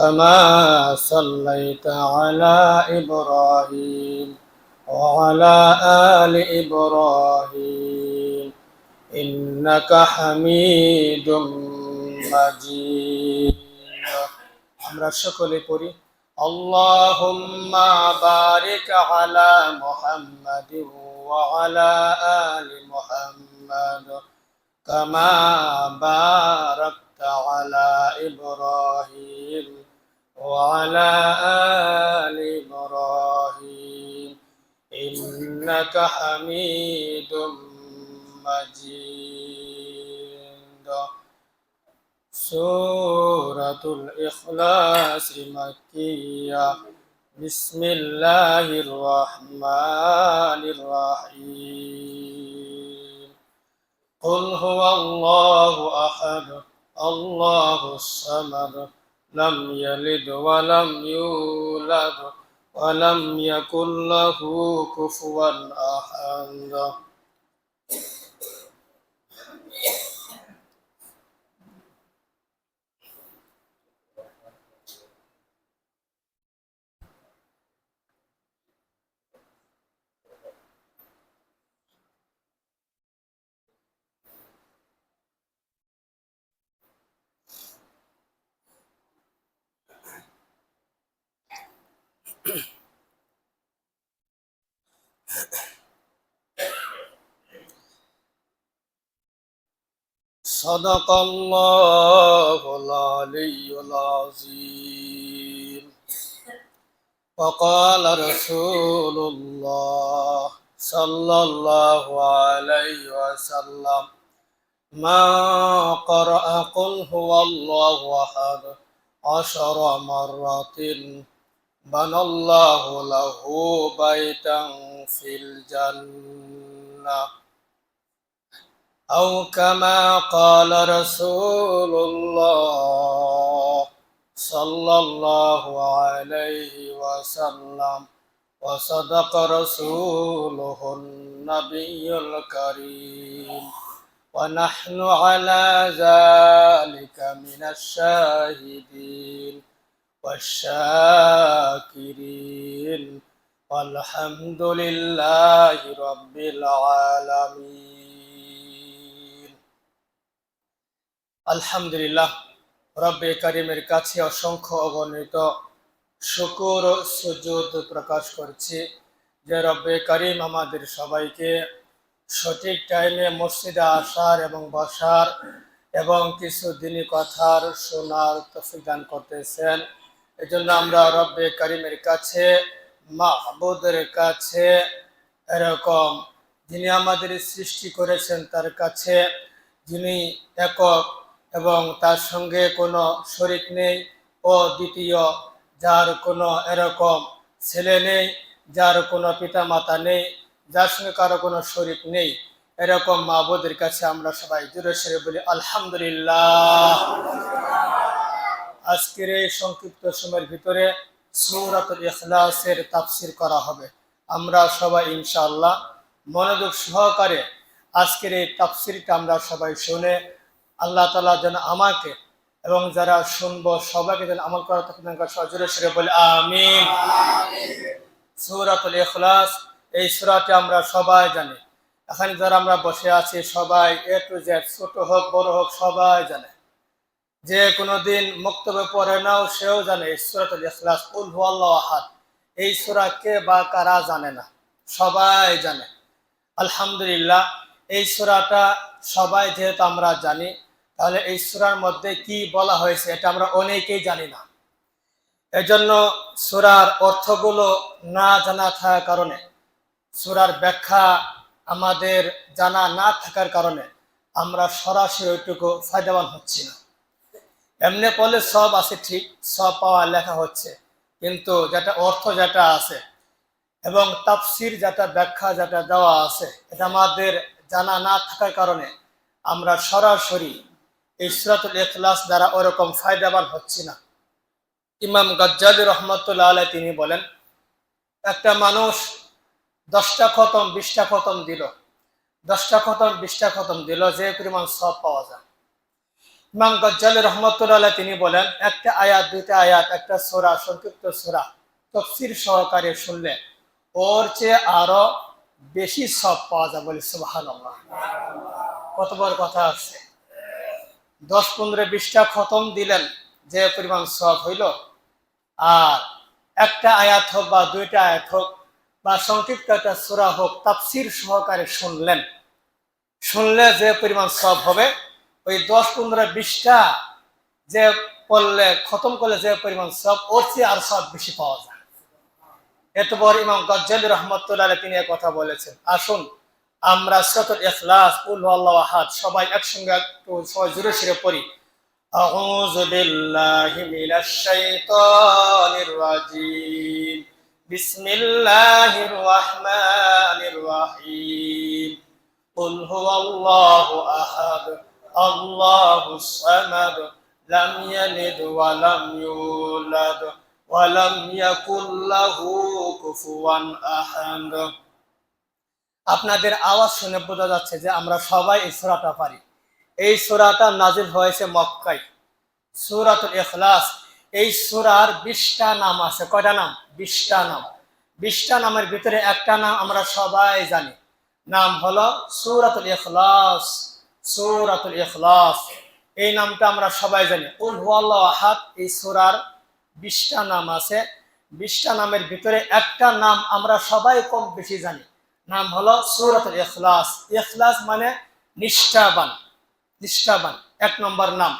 كما صليت على إبراهيم وعلى آل إبراهيم إنك حميد مجيد. আমরা সকলে পড়ি আল্লাহুম্মা বারিক আলা মুহাম্মাদিন ওয়া আলা আলি মুহাম্মাদ কামা বারাকতা আলা ইব্রাহিম ওয়া আলা আলি ইব্রাহিম ইন্নাকা হামিদুম মাজিদ. সূরাতুল ইখলাস মাক্কিয়া. বিসমিল্লাহির রহমানির রহিম. কুল হুয়াল্লাহু আহাদ আল্লাহুস সামাদ লাম ইয়ালিদ ওয়া লাম ইউলাদ ওয়া লাম ইয়াকুল লাহু কুফুয়ান আহাদ. সাদাকাল্লাহুল আলিয়্যুল আযীম. وقال رسول الله صلى الله عليه وسلم ما قرأ قل هو الله أحد 10 مرات بنى الله له بيتا في الجنة أو كما قال رسول الله صلى الله عليه وسلم. وصدق رسوله النبي الكريم ونحن على ذلك من الشاهدين والشاكرين والحمد لله رب العالمين. আলহামদুলিল্লাহ, রব্বে কারিমের কাছে অসংখ্য অগণিত শুকর ও সুজুদ প্রকাশ করছি যে রব্বে কারিম আমাদের সবাইকে সঠিক টাইমে মসজিদে আসার এবং বসার এবং কিছু দিনী কথার শোনার তৌফিক দান করতেছেন। এজন্য আমরা রব্বে কারিমের কাছে, মাহবুদের কাছে, এরকম যিনি আমাদের সৃষ্টি করেছেন তার কাছে, যিনি একক এবং তার সঙ্গে কোনো শরীক নেই ও দ্বিতীয়, যার কোনো এরকম ছেলে নেই, যার কোনো পিতা মাতা নেই, যার সঙ্গে কারো কোনো শরীক নেই, এরকম মাবুদের কাছে আমরা সবাই জোরে সরে বলি আলহামদুলিল্লাহ। আজকের এই সংক্ষিপ্ত সময়ের ভিতরে সূরাতুল ইখলাসের তাফসীর করা হবে। আমরা সবাই ইনশাআল্লাহ মনোযোগ সহকারে আজকের এই তাফসীরটা আমরা সবাই শুনে আল্লাহ তাআলা যেন আমাকে এবং যারা শুনবো সবাইকে যেন আমল করার তৌফিক দান করেন। জোরে সরে বলি আমিন। সূরাতুল ইখলাস, এই সূরাটি আমরা সবাই জানি। এখানে যারা আমরা বসে আছি সবাই এ টু জেড, ছোট হোক বড় হোক, সবাই জানে। যে কোনোদিন মক্তবে পড়ে নাও সেও জানে এই সূরাতুল ইখলাস, কুল হুয়াল্লাহু আহাদ, এই সূরা কে বা কারা জানে না? সবাই জানে। আলহামদুলিল্লাহ, এই সূরাটা সবাই যেহেতু আমরা জানি, তাহলে এই সূরার মধ্যে কি বলা হয়েছে এটা আমরা অনেকেই জানি না। এজন্য সূরার অর্থগুলো না জানা থাকার কারণে, সূরার ব্যাখ্যা আমাদের জানা না থাকার কারণে আমরা সরাসরি ওইটুকু ফায়দাবান হচ্ছি না। এমনি পড়লে সব আছে, ঠিক সব পাওয়া লেখা হচ্ছে, কিন্তু যেটা অর্থ যেটা আছে এবং তাফসীর যেটা ব্যাখ্যা যেটা দেওয়া আছে এটা আমাদের জানা না থাকার কারণে আমরা সরাসরি এই সূরাতুল ইখলাস দ্বারা ওরকম ফায়দাবান হচ্ছি না। ইমাম গাজ্জালী রহমাতুল্লাহ আলাইহি তিনি বলেন, একটা মানুষ 10টা খতম 20টা খতম দিল, 10টা খতম 20টা খতম দিল, যে পরিমাণ সওয়াব পাওয়া যায়। ইমাম গজ্জালী রহমতুল্লাহ আলাইহি তিনি বলেন, একটা আয়াত, দুইটা আয়াত, একটা সূরা, সংক্ষিপ্ত সূরা তাফসীর সহকারে শুনলে ওর চেয়ে আরো বেশি সওয়াব পাওয়া যায়। বলি সুবহানাল্লাহ। কত বড় কথা আছে। 10, 15, 20টা খতম দিলেন, যে পরিমাণ সওয়াব হইল। আর একটা আয়াত হোক বা দুইটা আয়াত হোক বা সংক্ষিপ্ত একটা সূরা হোক, তাফসীর সহকারে শুনলে যে পরিমাণ সওয়াব হবে, ওই 10, 15, 20টা যে পড়লে, খতম করলে যে পরিমাণ সওয়াব, ওর চেয়ে আর সওয়াব বেশি পাওয়া যায়। এত বড় ইমাম গজ্জালী রাহমাতুল্লাহ আলাইহি তিনি কথা বলেছেন। আসুন আমরা সূরাতুল ইখলাস, কুল হুয়াল্লাহু আহাদ সবাই একসঙ্গে একটু সবাই জোরে সুরে পড়ি। আউযু বিল্লাহি মিনাশ শাইতানির রাজিম। বিসমিল্লাহির রাহমানির রাহিম। কুল হুয়াল্লাহু আহাদ আল্লাহুস সামাদ লাম ইয়ালিদ ওয়া লাম ইউলাদ ওয়া লাম ইয়াকুল লাহু কুফুয়ান আহাদ। আপনাদের আওয়াজ শুনে বোঝা যাচ্ছে যে আমরা সবাই এই সূরাটা পারি। এই সূরাটা নাজিল হয়েছে মক্কায়। সূরাতুল ইখলাস, এই সূরার 20টা নাম আছে। কয়টা নাম? 20টা নাম। 20টা নামের ভিতরে একটা নাম আমরা সবাই জানি, নাম হলো সূরাতুল ইখলাস। সূরাতুল ইখলাস এই নামটা আমরা সবাই জানি। কুল হুয়াল্লাহু আহাদ এই সূরার 20টা নাম আছে। 20টা নামের ভিতরে একটা নাম আমরা সবাই কম বেশি জানি, নাম হলো সূরাতুল ইখলাস। ইখলাস মানে নিষ্ঠাবান, নিষ্ঠাবান, 1 নম্বর নাম।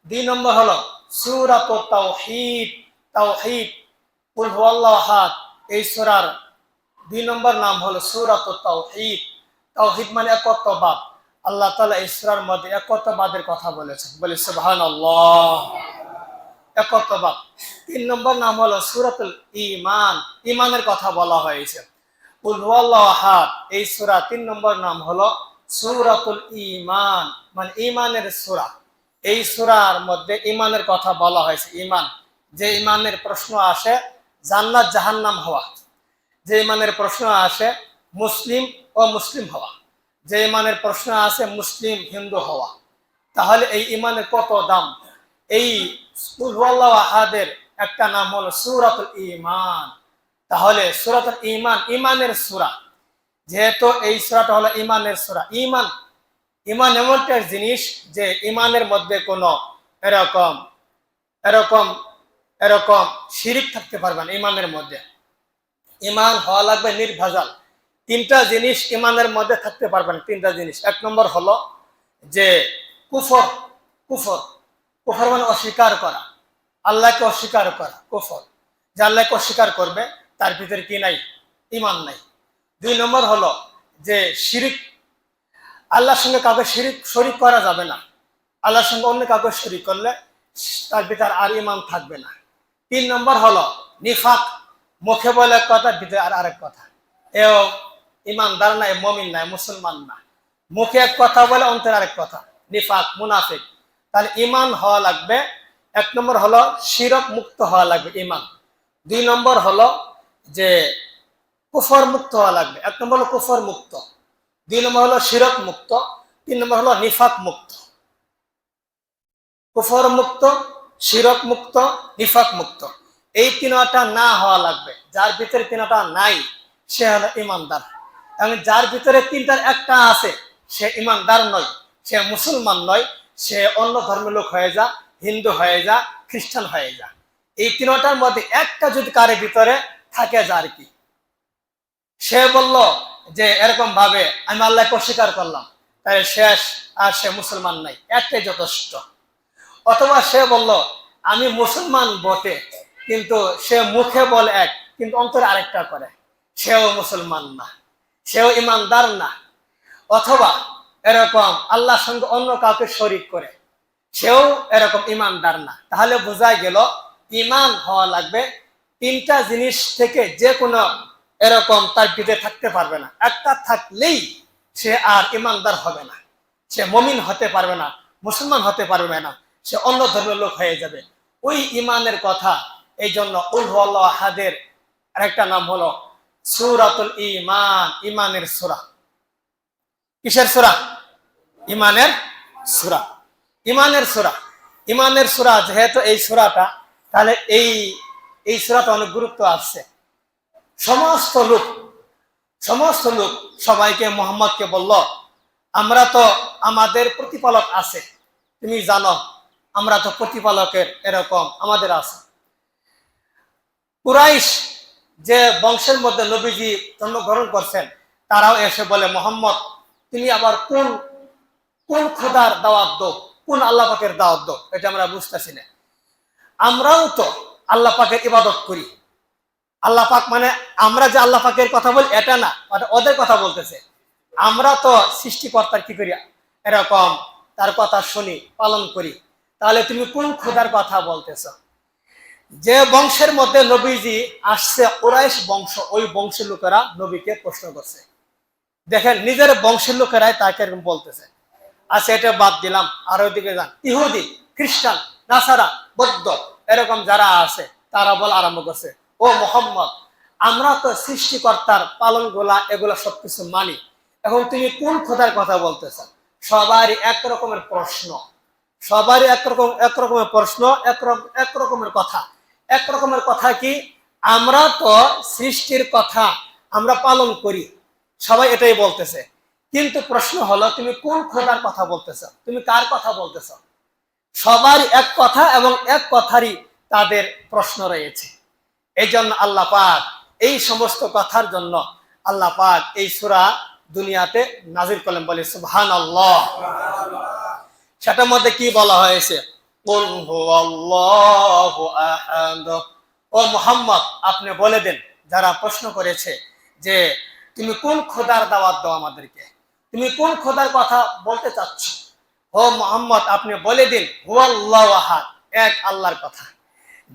2 নম্বর হলো সূরাতুত তাওহীদ। তাওহীদ, কুল হুয়াল্লাহু আহাদ এই সূরার 2 নম্বর নাম হলো সূরাতুত তাওহীদ। তাওহীদ মানে একত্ববাদ। আল্লাহ তাআলা এই সূরার মধ্যে একত্ববাদের কথা বলেছেন। বলি সুবহানাল্লাহ। একত্ববাদ। 3 নম্বর নাম হলো সূরাতুল ঈমান। ঈমানের কথা বলা হয়েছে। কুল হুয়াল্লাহু আহাদ এই সূরা 3 নম্বর নাম হলো সূরাতুল ঈমান, মানে ঈমানের সূরা। এই সূরার মধ্যে ঈমানের কথা বলা হয়েছে। ঈমান, যে ঈমানের প্রশ্ন আসে জান্নাত জাহান্নাম হওয়া, যে ঈমানের প্রশ্ন আসে মুসলিম ও মুসলিম হওয়া, যে ঈমানের প্রশ্ন আসে মুসলিম হিন্দু হওয়া। তাহলে এই ঈমানের কত দাম। এই কুল হুয়াল্লাহু আহাদের একটা নাম হলো সূরাতুল ঈমান। তাহলে সূরাতুল ঈমান ঈমানের সূরা, যেহেতু এই সূরাটা হলো ঈমানের সূরা। ঈমান, ঈমান এমন একটা জিনিস যে ঈমানের মধ্যে কোনো এরকম এরকম এরকম শিরিক থাকতে পারবে না। ঈমানের মধ্যে ঈমান হওয়া লাগবে নির্ভেজাল। 3টা জিনিস ঈমানের মধ্যে থাকতে পারবে না। 3টা জিনিস। 1 নম্বর হলো যে কুফর। কুফর, কুফর মানে অস্বীকার করা, আল্লাহকে অস্বীকার করা কুফর। যে আল্লাহকে অস্বীকার করবে তার ভিতরে কি নাই? ঈমান নাই। 2 নম্বর হলো যে শিরিক, আল্লাহর সঙ্গে কাউকে শরীক করা যাবে না। আল্লাহর সঙ্গে অন্য কাউকে শরীক করলে তার ভিতরে আর ঈমান থাকবে না। 3 নম্বর হলো নিফাক, মুখে বলে এক কথা, ভিতরে আর আরেক কথা। এও ঈমানদার নাই, মুমিন নাই, মুসলমান না। মুখে এক কথা বলে অন্তরে আরেক কথা, নিফাক, মুনাফিক। তাহলে ঈমান হওয়া লাগবে। 1 নম্বর হলো শিরক মুক্ত হওয়া লাগবে ঈমান। 2 নম্বর হলো যে কুফর মুক্ত হওয়া লাগবে। 1 নম্বর হলো কুফর মুক্ত, 2 নম্বর হলো শিরক মুক্ত, 3 নম্বর হলো নিফাক মুক্ত। কুফর মুক্ত, শিরক মুক্ত, নিফাক মুক্ত, এই 3টা না হওয়া লাগবে। যার ভিতরে 3টা নাই সে হলো ঈমানদার। এবং যার ভিতরে 3টার একটা আছে সে ঈমানদার নয়, সে মুসলমান নয়, সে অন্য ধর্মের লোক হয়ে যা, হিন্দু হয়ে যা, খ্রিস্টান হয়ে যা। এই 3টার মধ্যে একটা যদি কারোর ভিতরে থাকে যার কি, সে বলল যে এরকম ভাবে আমি আল্লাহকে অস্বীকার করলাম, তাহলে শেষ, আর সে মুসলমান নাই, একটাই যথেষ্ট। অথবা সে বলল আমি মুসলমান বটে, কিন্তু সে মুখে বলে এক কিন্তু অন্তরে আরেকটা করে, সেও মুসলমান না, সেও ঈমানদার না। অথবা এরকম আল্লাহর সঙ্গে অন্য কাউকে শরীক করে, সেও এরকম ঈমানদার না। তাহলে বোঝা গেল ঈমান হওয়া লাগবে 3টা জিনিস থেকে যে কোনো এরকম তার ভিতরে থাকতে পারবে না। একটা থাকলেই সে আর ঈমানদার হবে না, সে মুমিন হতে পারবে না, মুসলমান হতে পারবে না, সে অন্য ধর্মের লোক হয়ে যাবে। ওই ঈমানের কথা। এই জন্য কুল হুয়াল্লাহু আহাদের আরেকটা নাম হলো সূরাতুল ঈমান, ঈমানের সূরা। কিসের সূরা? ঈমানের সূরা। ইমানের সূরা। ইমানের সূরা যেহেতু এই সূরাটা, তাহলে এই সূরাটা অনেক গুরুত্ব আছে। সমস্ত লোক সবাইকে মুহাম্মদকে বলল, আমরা তো আমাদের প্রতিপালক আছে, তুমি জানো আমরা তো প্রতিপালকের এরকম আমাদের আছে। কুরাইশ যে বংশের মধ্যে নবীজি জন্মগ্রহণ করছেন, তারাও এসে বলে, মোহাম্মদ তুমি আবার কোন কোন খোদার দাওয়াত দো, কোন আল্লাহ পাকের দাওয়াত দো, এটা আমরা বুঝতেছি না। আমরাও তো আল্লাহ পাকের ইবাদত করি। আল্লাহ পাক মানে আমরা যে আল্লাহ পাকের কথা বলি এটা না, ওদের কথা বলতেছে। আমরা তো সৃষ্টিকর্তার কি করি, এরকম তার কথা শুনি, পালন করি। তাহলে তুমি কোন খোদার কথা বলতেছ? যে বংশের মধ্যে নবীজি আসছে, কুরাইশ বংশ, ওই বংশের লোকেরা নবীকে প্রশ্ন করছে। দেখেন নিজের বংশের লোকেরাই তাকে এরকম বলতেছে। আচ্ছা, এটা বাদ দিলাম, আর ওইদিকে যান, ইহুদি, খ্রিস্টান, নাসারা, বৌদ্ধ এরকম যারা আছে, তারা বল আরম্ভ করছে, ও মোহাম্মদ আমরা তো সৃষ্টিকর্তার পালন গোলা এগুলা সবকিছু মানি, এখন তুমি কোন খোদার কথা বলতেছ? সবারই একরকমের প্রশ্ন, সবারই একরকমের প্রশ্ন, একরকমের কথা। একরকমের কথা কি, আমরা তো সৃষ্টির কথা আমরা পালন করি, সবাই এটাই বলতেছে। কিন্তু প্রশ্ন হলো তুমি কোন খোদার কথা বলতেছ, তুমি কার কথা বলতেছ? সবার এক কথা এবং এক কথারই তাদের প্রশ্ন রয়েছে। এই জন্য আল্লাহ পাক এই সমস্ত কথার জন্য আল্লাহ পাক এই সূরা দুনিয়াতে নাজিল করলেন, বলে সুবহানাল্লাহ। সেটার মধ্যে কি বলা হয়েছে, কুল হুয়াল্লাহু আহাদ। ও মুহাম্মদ আপনি বলে দেন, যারা প্রশ্ন করেছে যে তুমি কোন খোদার দাওয়াত দাও আমাদেরকে, তুমি কোন খোদার কথা বলতে চাচ্ছ, ও মুহাম্মদ আপনি বলে দিন হুয়াল্লাহু আহাদ, এক আল্লাহর কথা।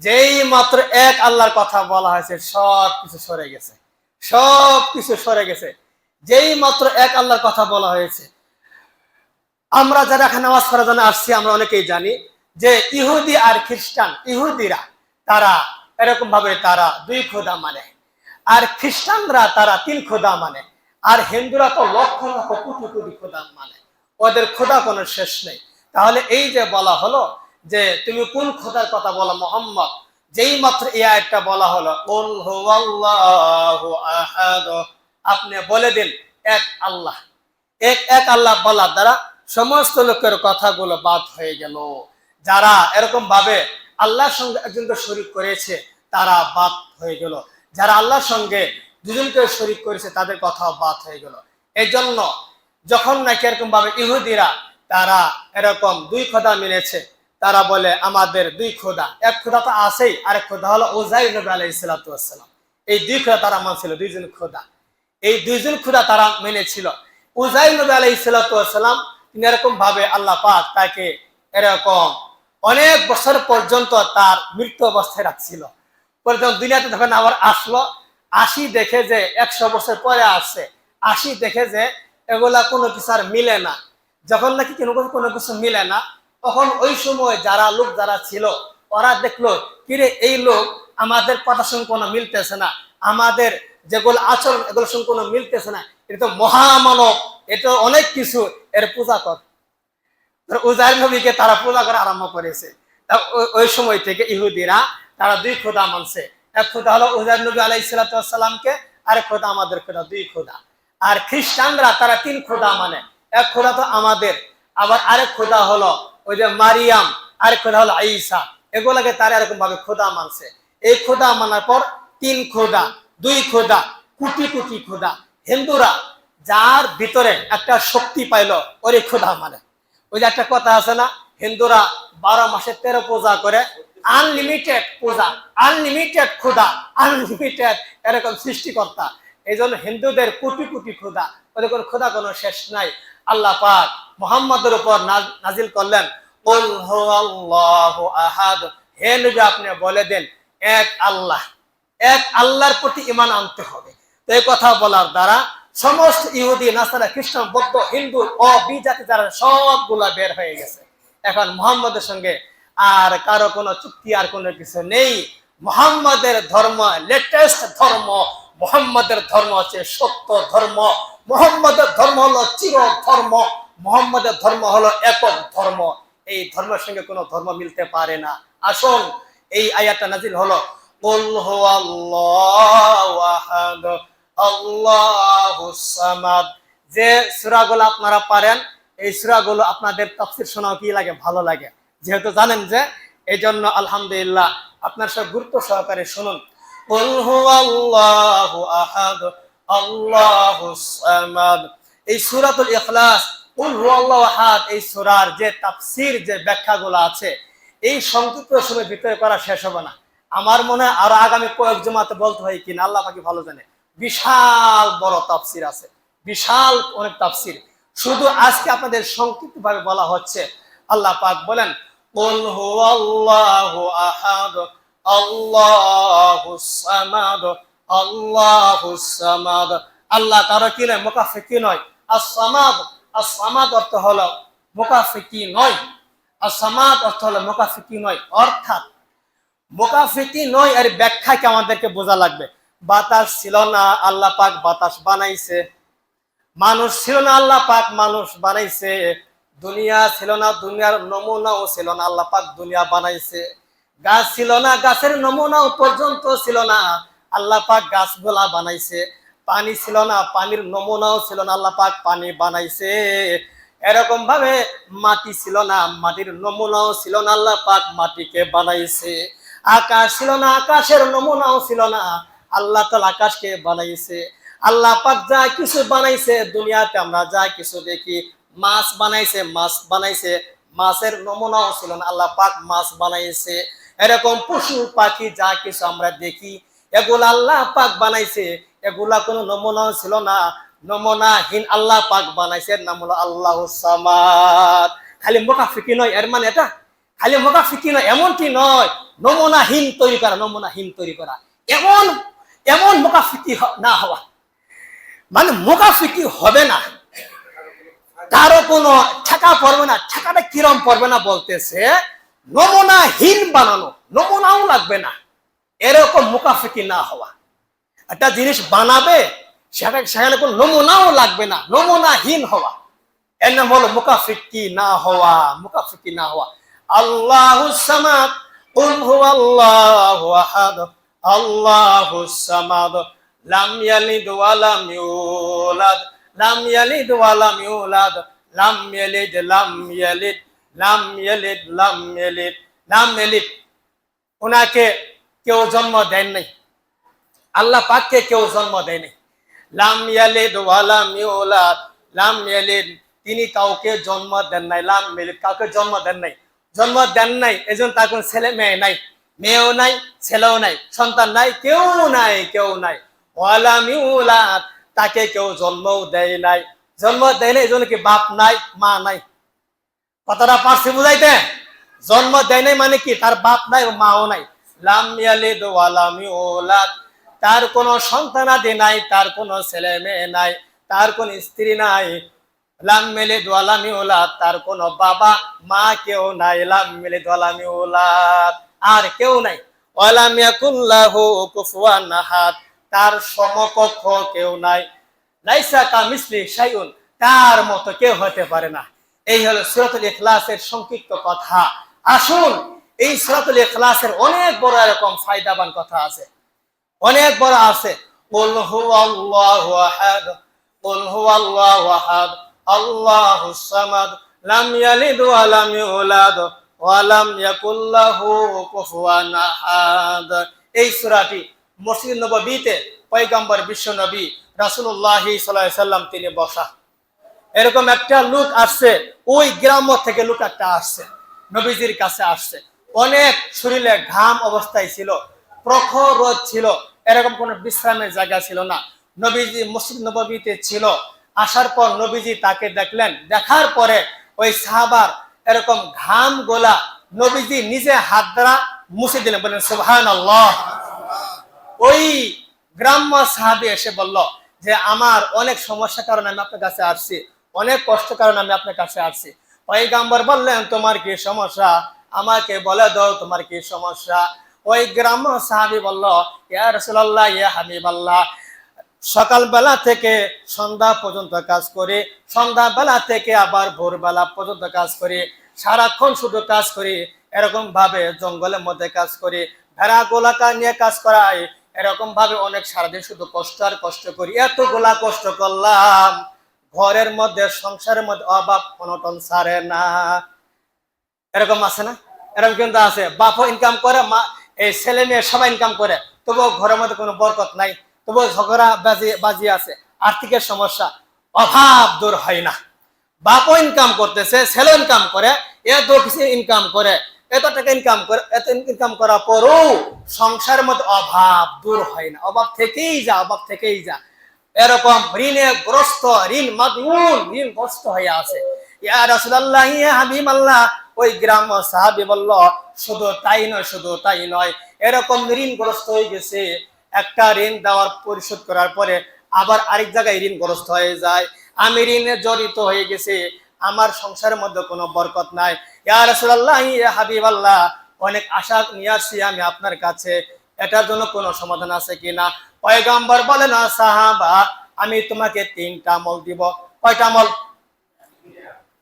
যেই মাত্র এক আল্লাহর কথা বলা হয়েছে, সব কিছু সরে গেছে, সব কিছু সরে গেছে। যেই মাত্র এক আল্লাহর কথা বলা হয়েছে। আমরা যারা এখানে নামাজ পড়ার জন্য আসছি, আমরা অনেকেই জানি যে ইহুদি আর খ্রিস্টান, ইহুদিরা তারা এরকম ভাবে তারা দুই খোদা মানে, আর খ্রিস্টানরা তারা তিন খোদা মানে, আর হিন্দুরা তো লক্ষ লক্ষ কোটি কোটি খোদা মানে, ওদের খোদা কোনো শেষ নেই। তাহলে এই যে বলা হলো যে তুমি কোন খোদার কথা বলো মুহাম্মদ, যেই মাত্র এই আয়াতটা বলা হলো কুল হুয়াল্লাহু আহাদ, আপনি বলে দিন এক আল্লাহ। এক আল্লাহ বলার দ্বারা সমস্ত লোকের কথাগুলো বাদ হয়ে গেল। যারা এরকম ভাবে আল্লাহর সঙ্গে একজনকে শরীক করেছে তারা বাদ হয়ে গেল, যারা আল্লাহর সঙ্গে দুজনকে শরীক করেছে তাদের কথাও বাদ হয়ে গেল। এই জন্য যখন নাকি এরকম ভাবে ইহুদিরা তারা এরকম দুই খোদা মেনেছে, তারা বলে আমাদের দুই খোদা, এক খোদা তো আছেই, আরেক খোদা হলো উযাইর নবী আলাইহিস সালাতু ওয়াস সালাম। এই দুই খোদা তারা মানছিল, দুইজন খোদা, এই দুইজন খোদা তারা মেনেছিল। উযাইর নবী আলাইহিস সালাতু ওয়াস সালাম তিনি এরকম ভাবে আল্লাহ পাক তাকে এরকম অনেক বছর পর্যন্ত তার মৃত্যু অবস্থায় রাখছিল। পর্যন্ত দুনিয়াতে যখন আবার আসলো, আসি দেখে যে 100 বছর পরে আসছে, আসি দেখে যে এগুলা কোনো কিছু আর মিলে না। যখন নাকি কোনো কিছু মিলে না, তখন ওই সময় যারা ছিল ওরা দেখলো কিরে এই লোক আমাদের কথার সঙ্গে কোনো মিলতেছে না, আমাদের যেগুলো আচরণ এগুলোর সঙ্গে কোনো মিলতেছে না, এটা তো মহামানব, এটা অনেক কিছু, এর পূজা কর। উযাইর নবীকে তারা পূজা করা আরম্ভ করেছে। ওই সময় থেকে ইহুদিরা তারা দুই খোদা মানছে, এক খোদা হলো উযাইর নবী আলাইহিস সালাতু ওয়াস সালামকে, আরেক খোদা আমাদের খোদা, দুই খোদা। আর খ্রিস্টানরা তারা তিন খোদা মানে, এক খোদা তো আমাদের, আবার আরেক খোদা হলো ওই যে মারিয়াম, আরেক খোদা হলো ঈসা, এগুলাকে তারা এরকম ভাবে খোদা মানছে। এই খোদা মানার পর তিন খোদা, দুই খোদা, কোটি কোটি খোদা। হিন্দুরা যার ভিতরে একটা শক্তি পাইলো ওরে খোদা মানে। ওই যে একটা কথা আছে না, হিন্দুরা 12 মাসে 13 পূজা করে, আনলিমিটেড পূজা, আনলিমিটেড খোদা, আনলিমিটেড এরকম সৃষ্টিকর্তা। এই জন্য হিন্দুদের কোটি কোটি খোদা, ওদের কোনো খোদা কোনো শেষ নাই। আল্লাহ পাক মুহাম্মদের উপর নাজিল করলেন কুল হুয়াল্লাহু আহাদ, হে নবী আপনি বলে দেন এক আল্লাহ, এক আল্লাহর প্রতি ঈমান আনতে হবে। তো এই কথা বলার দ্বারা সমস্ত ইহুদি, নাসারা, খ্রিস্টান, বৌদ্ধ, হিন্দু ও বিজাতি যারা সবগুলা বের হয়ে গেছে। এখন মুহাম্মদের সঙ্গে আর কারো কোনো চুক্তি আর কোনো কিছু নেই। মুহাম্মদের ধর্ম লেটেস্ট ধর্ম, মুহাম্মদের ধর্ম হচ্ছে সত্য ধর্ম, মুহাম্মদের ধর্ম হলো চির ধর্ম, মুহাম্মদের ধর্ম হলো একক ধর্ম। এই ধর্মের সঙ্গে কোনো ধর্ম মিলতে পারে না। আসুন, এই আয়াতটা নাজিল হলো, কুল হুয়াল্লাহু আহাদ আল্লাহুস সামাদ। যে সূরাগুলো আপনারা পারেন, এই সূরাগুলো আপনাদের তাফসীর শোনাও কি লাগে, ভালো লাগে, যেহেতু জানেন যে, এই জন্য আলহামদুলিল্লাহ আপনার সব গুরুত্ব সহকারে শুনুন। কুল হুয়াল্লাহু আহাদ আল্লাহুস সামাদ। এই সূরাতুল ইখলাস, কুল হুয়াল্লাহু আহাদ, এই সূরার যে তাফসীর, যে ব্যাখ্যাগুলো আছে, এই সংক্ষিপ্ত সময়ের ভিতরে করা শেষ হবে না। আমার মনে হয় আরো আগামী কয়েক জমাতে বলতে হয় কিনা, আল্লাহ পাকি ভালো জানে। বিশাল বড় তাফসীর আছে, বিশাল অনেক তাফসীর। শুধু আজকে আপনাদের সংক্ষিপ্ত ভাবে বলা হচ্ছে। আল্লাহ পাক বলেন, কুল হুয়াল্লাহু আহাদ আল্লাহুস সামাদ আল্লাহুস সামাদ। আল্লাহ কারো কি নয়, মুকাফিকি নয়। আস-সামাদ, আস-সামাদ অর্থ হলো মুকাফিকি নয়। আস-সামাদ অর্থ হলো মুকাফিকি নয়, অর্থাৎ মুকাফিকি নয় এর ব্যাখ্যা কি আমাদেরকে বোঝা লাগবে। বাতাস ছিল না, আল্লাহ পাক বাতাস বানাইছে। মানুষ ছিল না, আল্লাহ পাক মানুষ বানাইছে। দুনিয়া ছিল না, দুনিয়ার নমুনাও ছিল না, আল্লাহ পাক দুনিয়া বানাইছে। গাছ ছিল না, গাছের নমুনাও পর্যন্ত ছিল না, আল্লাহ পাক গাছগুলা বানাইছে। পানি ছিল না, পানির নমুনাও ছিল না, আল্লাহ পাক পানি বানাইছে। এরকম ভাবে মাটি ছিল না, মাটির নমুনাও ছিল না, আল্লাহ পাক মাটিকে বানাইছে। আকাশ ছিল না, আকাশের নমুনাও ছিল না, আল্লাহ তাআলা আকাশকে বানাইছে। আল্লাহ পাক যা কিছু বানাইছে দুনিয়াতে, আমরা যা কিছু দেখি, মাছ বানাইছে, মাছ বানাইছে, মাছের নমুনাও ছিল না, আল্লাহ পাক মাছ বানাইছে। এরকম পশু পাখি যা কিছু আমরা দেখি, এগুলা আল্লাহ পাক বানাইছে। এগুলা কোনো নমুনাও ছিল না, নমুনাহীন আল্লাহ পাক বানাইছে। এর নাম হলো আল্লাহুস সামাদ। খালি মুকাফিকি নয়, এর মানে এটা খালি মুকাফিকি নয়, এমনটি নয়, নমুনাহীন তৈরি করা, নমুনাহীন তৈরি করা, এমন এমন মুকাফিকি না হওয়া, মানে মুকাফিকি হবে না, কারো কোনো ঠেকা পড়বে না। ঠেকাটা কিরম পড়বে না বলতেছে, নমুনাহীন বানানো, নমুনাও লাগবে না, এরকম মুকাফিকি না হওয়া। একটা জিনিস বানাবে, সেখানে কোনো নমুনাও লাগবে না, নমুনাহীন হওয়া, এর নাম হলো মুকাফিকি না হওয়া, মুকাফিকি না হওয়া। আল্লাহুস সামাদ, কুল হুয়াল্লাহু আহাদ আল্লাহুস সামাদ, লাম ইয়ালিদ ওয়া লাম ইউলাদ, লাম ইয়ালিদ ওয়া লাম ইউলাদ, লাম ইয়ালিদ লাম ইয়ালিদ, লাম ইয়ালিদ লাম ইয়ালিদ, লাম ইয়ালিদ। ওনাকে কেউ জন্ম দেন নাই, আল্লাহ পাককে কেউ জন্ম দেয় নাই। লাম ইয়ালিদ ওয়া লাম ইউলাদ, লাম ইয়ালিদ, তিনি কাউকে জন্ম দেন নাই। লাম ইয়ালিদ, কাউকে জন্ম দেন নাই, জন্ম দেন নাই, এজন্য তার কোনো ছেলে মেয়ে নাই, মেয়েও নাই, ছেলেও নাই, সন্তান নাই, কেউ নাই, কেউ নাই। ওয়া লাম ইউলাদ, তাকে কেউ জন্মও দেয় নাই, জন্ম দেয় নাই, এজন্য কি বাপ নাই, মা নাই। কথাটা পারছি বুঝাইতে? জন্ম দেয় নাই মানে কি, তার বাপ নাই, মাও নাই। লাম ইয়ালিদ ওয়া লাম ইউলাদ, তার কোনো সন্তানাদি নাই, তার কোনো ছেলে মেয়ে নাই, তার কোনো স্ত্রী নাই। লাম ইয়ালিদ ওয়া লাম ইউলাদ, তার কোনো বাবা মা কেউ নাই। লাম ইয়ালিদ ওয়া লাম ইউলাদ, আর কেউ নাই। ওয়া লাম ইয়াকুল লাহু কুফুয়ান আহাদ, তার সমকক্ষ কেউ নাই। লাইসা কামিসলি শাইউন, তার মতো কেউ হতে পারে না। এই হলো সূরাতুল ইখলাসের সংক্ষিপ্ত কথা। আসুন, এই সূরাতুল ইখলাসের অনেক বড় এরকম ফায়দাবান কথা আছে, অনেক বড় আছে। কুল হুয়াল্লাহু আহাদ, কুল হুয়াল্লাহু আহাদ আল্লাহুস সামাদ, লাম ইয়ালিদ ওয়া লাম ইউলাদ ওয়া লাম ইয়াকুল লাহু কুফুয়ান আহাদ। এই সূরাটি মসজিদ নববীতে পয়গম্বর বিশ্ব নবী রাসূলুল্লাহ সাল্লাল্লাহু আলাইহি সাল্লাম তিনি বসা। এরকম একটা লোক আসছে, ওই গ্রাম থেকে লোক একটা আসছে, নবীজির কাছে আসছে। অনেক শরীরে ঘাম অবস্থায় ছিল, প্রখর রোদ ছিল, এরকম কোন বিশ্রামের জায়গা ছিল না। নবীজি মসজিদ নববীতে ছিল। আসার পর নবীজি তাকে দেখলেন, দেখার পরে ওই সাহাবার এরকম ঘাম গোলা নবীজি নিজে হাত দ্বারা মুছে দিলেন। বলেন সুবহানাল্লাহ। ওই গ্রাম্য সাহাবী এসে বলল যে, আমার অনেক সমস্যার কারণে আমি আপনার কাছে আসছি, অনেক কষ্ট কারণে আমি আপনার কাছে আসছি। পয়গম্বর বললেন, তোমার কি সমস্যা, আমাকে বলে দাও তোমার কি সমস্যা। ওই গ্রাম্য সাহাবী বলল, ইয়া রাসূলুল্লাহ, ইয়া হাবিবাল্লাহ, সকালবেলা থেকে সন্ধ্যা পর্যন্ত কাজ করি, সন্ধ্যাবেলা থেকে আবার ভোরবেলা পর্যন্ত কাজ করি, সারাক্ষণ শুধু কাজ করি, এরকম ভাবে জঙ্গলের মধ্যে কাজ করি, ভেড়া গোলাকা নিয়ে কাজ করাই, এরকম ভাবে অনেক সারাদিন শুধু কষ্ট আর কষ্ট করি, এতগুলা কষ্ট করলাম, ঘরের মধ্যে সংসারের মধ্যে অভাব অনটন ছাড়ে না। এরকম আছে না? এরকম কিন্তু আছে, বাপও ইনকাম করে, মা এই ছেলে মেয়ে সবাই ইনকাম করে, তবুও ঘরের মধ্যে কোনো বরকত নাই, তবুও ঝগড়া বাজি আছে, আর্থিকের সমস্যা, অভাব দূর হয় না। বাপও ইনকাম করতেছে, ছেলে ইনকাম করে, এত কিছু ইনকাম করে, এত টাকা ইনকাম করে, এত ইনকাম করার পরও সংসারের মধ্যে অভাব দূর হয় না, অভাব থেকেই যা, অভাব থেকেই যা। এরকম ঋণে গ্রস্ত, ঋণ মাদউন, ঋণগ্রস্ত হয়ে আছে। ইয়া রাসূলুল্লাহ, ইয়া হাবিবাল্লাহ, ওই গ্রাম সাহাবী বলল, শুধু তাই নয়, শুধু তাই নয়, এরকম ঋণগ্রস্ত হয়ে গেছে, একটা ঋণ দেওয়ার পরিশোধ করার পরে আবার আরেক জায়গায় ঋণগ্রস্ত হয়ে যায়, আমি ঋণে জড়িত হয়ে গেছি, আমার সংসারের মধ্যে কোনো বরকত নাই। ইয়া রাসূলুল্লাহ, ইয়া হাবিবাল্লাহ, অনেক আশা নিয়ে আসছি আমি আপনার কাছে, এটার জন্য কোনো সমাধান আছে কিনা? পয়গম্বর বলেন, সাহাবা, আমি তোমাকে 3টা আমল দিব। কয়টা আমল?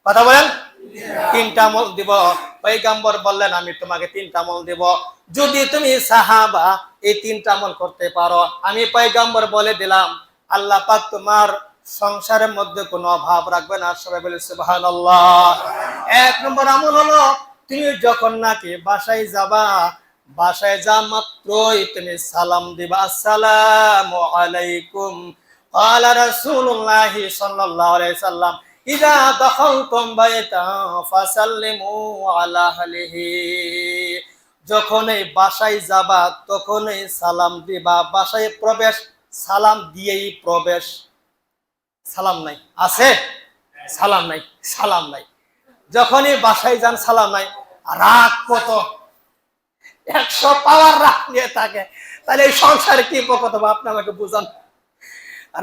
কথা বলেন। 3টা আমল দিব। পয়গম্বর বললেন, আমি তোমাকে 3টা আমল দিব, যদি তুমি সাহাবা এই 3টা আমল করতে পারো, আমি পয়গম্বর বলে দিলাম, আল্লাহ পাক তোমার সংসারের মধ্যে কোনো অভাব রাখবে না। সবাই বলে সুবহানাল্লাহ। 1 নম্বর আমল হলো, তুমি যখন নাকি বাসায় যাবা, বাসায় যা মাত্রই তুমি সালাম দিবা, আসসালামু আলাইকুম। ক্বালা রাসূলুল্লাহ সাল্লাল্লাহু আলাইহি সাল্লাম, ইযা দাখালতুম বাইতান ফাসাল্লিমু আলা আহলিহি। যখনই বাসায় যাবা তখনই সালাম দিবা, বাসায় প্রবেশ সালাম দিয়েই প্রবেশ। সালাম নাই আছে? সালাম নাই, সালাম নাই। যখনই বাসায় যান সালাম নাই, রাগ কত, 100 পাওয়ার রাগ নিয়ে থাকে, তাহলে এই সংসারে কি পকত হবে? আপনি আমাকে বুঝান।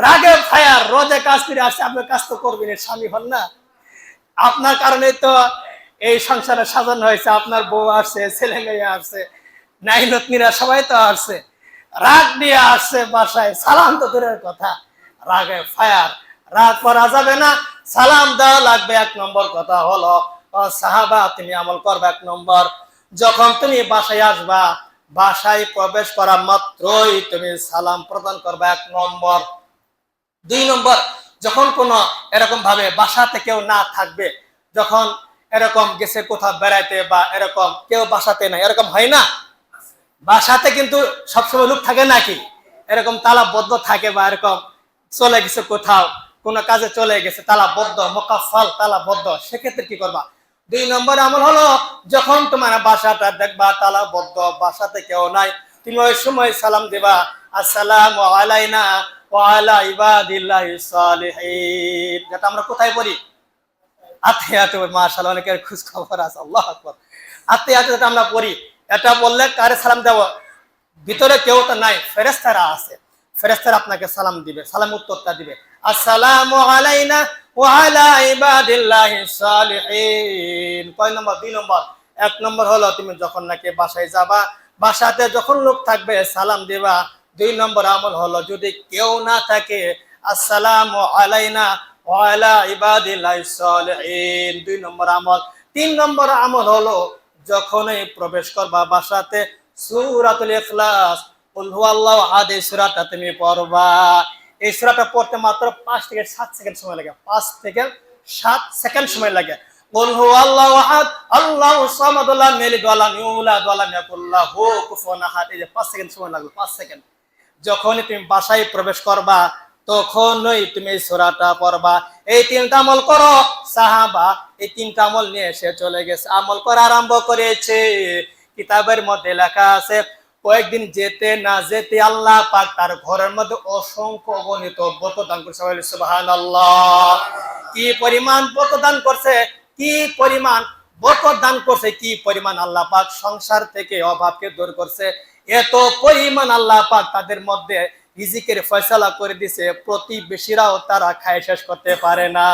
রাগে ফায়ার, রোদে কাজ করে আসছে, আপনার কাজ তো করবেন, স্বামী হন না, আপনার কারণে তো এই সংসারে সাজানো হয়েছে, আপনার বউ আসছে, ছেলে মেয়ে আসছে, নাইনতনিরা সবাই তো আসছে, রাগ নিয়ে আসছে বাসায়, সালাম তো দূরের কথা, রাগে ফায়ার, রাগ করা যাবে না, সালাম দেওয়া লাগবে। 1 নম্বর কথা হলো, সাহাবা তুমি আমল করবে। 1 নম্বর, যখন তুমি বাসায় আসবা, বাসায় প্রবেশ করা মাত্রই তুমি সালাম প্রদান করবে, 1 নম্বর। 2 নম্বর, যখন কোনো এরকম ভাবে বাসাতে কেউ না থাকবে, যখন এরকম গেছে কোথাও বেড়াইতে বা এরকম কেউ বাসাতে নাই, এরকম হয় না? বাসাতে কিন্তু সবসময় লোক থাকে নাকি? এরকম তালাবদ্ধ থাকে, বা এরকম চলে গেছে কোথাও, কোনো কাজে চলে গেছে, তালাবদ্ধ, মোকাফফাল তালাবদ্ধ, সেক্ষেত্রে কি করবা? 2 নম্বর আমল হলো, যখন তোমার বাসাটা দেখবা তালাবদ্ধ, বাসাতে কেউ নাই, তুমি ওই সময় সালাম দিবা, আসসালামু আলাইনা ওয়া আলা ইবাদিল্লাহিস সালিহিন, যেটা আমরা কোথায় পড়ি? আত্মীয়াতে। মাশাআল্লাহ, অনেকের খোঁজ খবর আছে, আল্লাহু আকবার। আত্মীয়াতে যেটা আমরা পড়ি, এটা বললে কারে সালাম দেব? ভিতরে কেউ তো নাই, ফেরেশতারা আছে, ফেরেশতারা আপনাকে সালাম দিবে, সালাম উত্তরটা দিবে, আসসালামু আলাইনা ওয়া আলা ইবাদিল্লাহিস সালিহিন। কয় নম্বর? 2 নম্বর। 1 নম্বর হলো, তুমি যখন নাকি বাসায় যাবা, বাসাতে যখন লোক থাকবে সালাম দিবা। 2 নম্বর আমল হলো, যদি কেউ না থাকে, আসসালামু আলাইনা ওয়া আলা ইবাদিল্লাহিস সালিহিন, 2 নম্বর আমল। 3 নম্বর আমল হলো, যখনই প্রবেশ করবা বাসাতে, সূরাতুল ইখলাস, কুল হুয়াল্লাহু আহাদ, এই সূরাটা তুমি পড়বা। এই সূরাটা পড়তে মাত্র 5 থেকে 7 সেকেন্ড সময় লাগে, 5 থেকে 7 সেকেন্ড সময় লাগে। কুল হুয়াল্লাহু আহাদ, আল্লাহুস সামাদ, লাম ইয়ালিদ ওয়া লাম ইউলাদ ওয়া লাম ইয়াকুল লাহু কুফুয়ান আহাদ, এই যে 5 সেকেন্ড সময় লাগবে, 5 সেকেন্ড। যখনই তুমি বাসায় প্রবেশ করবা, তখনই তুমি এই সূরাটা পড়বা। এই 3টা আমল করো। সাহাবা এই 3টা আমল নিয়ে এসে চলে গেছে, আমল করা আরম্ভ করেছে। কিতাবের মধ্যে লেখা আছে, কয়েকদিন যেতে না যেতে আল্লাহ পাক তার ঘরের মধ্যে অসংখ্য অগণিত বরকত দান করছে। সুবহানাল্লাহ। কি পরিমাণ বরকত দান করছে, কি পরিমাণ বরকত দান করছে, কি পরিমাণ আল্লাহ পাক সংসার থেকে অভাবকে দূর করছে, এত পরিমাণ আল্লাহ পাক তাদের মধ্যে রিজিকের ফয়সালা করে দিছে, প্রতিবেশীরাও তারা খায় শেষ করতে পারে না।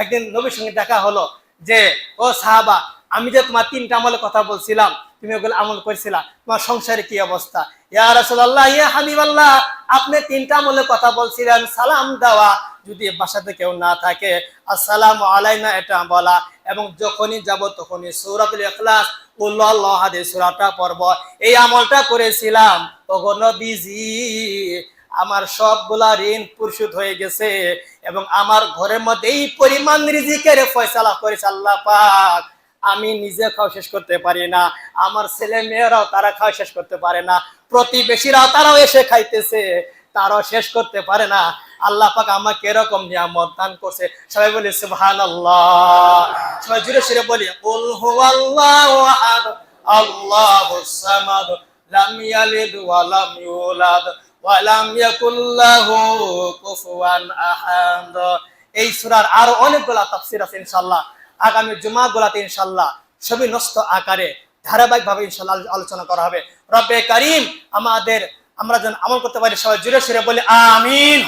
একদিন নবীর সঙ্গে দেখা হলো, যে ও সাহাবা, আমি যে তোমার 3টা আমলের কথা বলছিলাম, তুমি ওগুলো আমল করেছিলা, তোমার সংসারে কি অবস্থা? ইয়া রাসূলুল্লাহ, ইয়া হাবিবাল্লাহ, আপনি 3টা আমলের কথা বলছিলেন, সালাম দেওয়া, যদি বাসাতে কেউ না থাকে আসসালামু আলাইনা এটা বলা, এবং যখনই যাব তখনই সূরাতুল ইখলাস কুল হুয়াল্লাহু আহাদ সূরাটা পড়ব। এই আমলটা করেছিলাম, তখন নবীজি আমার সবগুলা ঋণ পরিশোধ হয়ে গেছে এবং আমার ঘরের মধ্যে এই পরিমাণ রিজিকের ফয়সালা করেছে আল্লাহ পাক। আমি নিজে খাওয়া শেষ করতে পারি না, আমার ছেলে মেয়েরাও তারা খাওয়া শেষ করতে পারে না, প্রতিবেশীরাও তারাও এসে খাইতেছে, তারাও শেষ করতে পারে না। আল্লাহ পাক আমাকে এরকম নিয়ামত দান করছে। সবাই বলি সুবহানাল্লাহ, সবাই জুড়ে সুরে বলি কুল হুয়াল্লাহু আহাদ আল্লাহুস সামাদ লাম ইয়ালিদ ওয়া লাম ইউলাদ ওয়া লাম ইয়াকুল লাহু কুফুয়ান আহাদ। এই সূরার আরো অনেকগুলো তাফসীর আছে, ইনশাআল্লাহ আগামী জুমাগুলোতে ইনশাআল্লাহ সবই নষ্ট আকারে ধারাবাহিকভাবে ইনশাআল্লাহ আলোচনা করা হবে। রব্বে কারীম আমরা যেন আমল করতে পারি, সবাই জুড়ে সুরে বলি আমিন।